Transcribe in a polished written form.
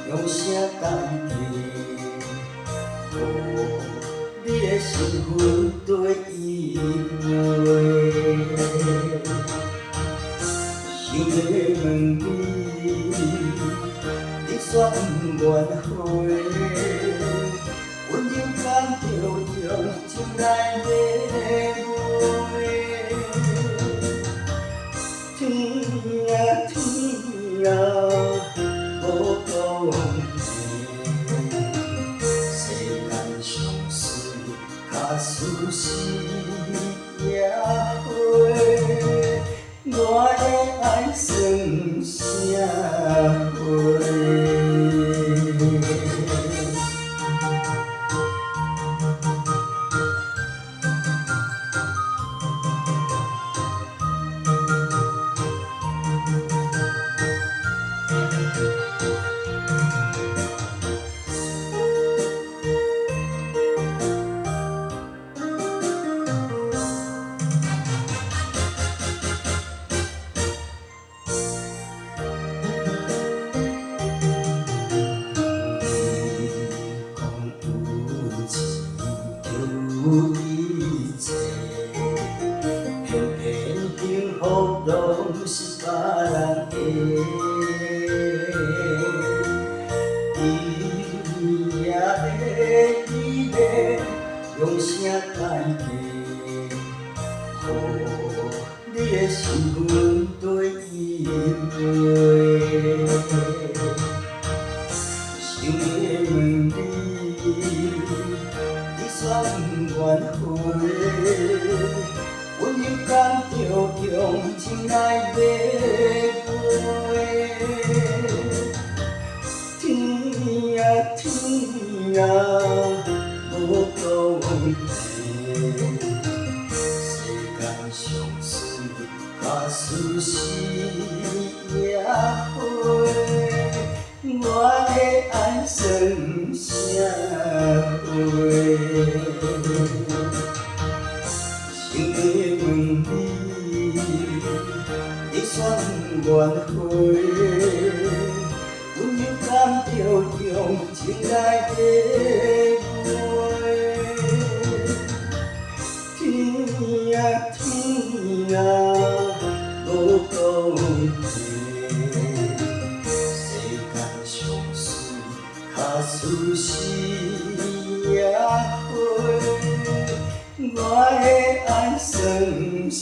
用声家己，你的身份对伊袂，想要问你，你却不愿回。阮勇敢着用情来买卖，天啊天啊，无讲世间上水较输是野花，我的爱算啥货？有一切，偏偏幸福拢是别人的。伊也会记得用声家己，你的身份对伊袂，想要问你。却不愿回，阮勇敢着用情来买卖。天啊天啊，无讲世间上水假使是野花，我的爱算啥话？想要问你，你却不愿回。阮勇敢着用情来买卖。天啊天啊，无讲世间上水假使是野花。我的爱算啥？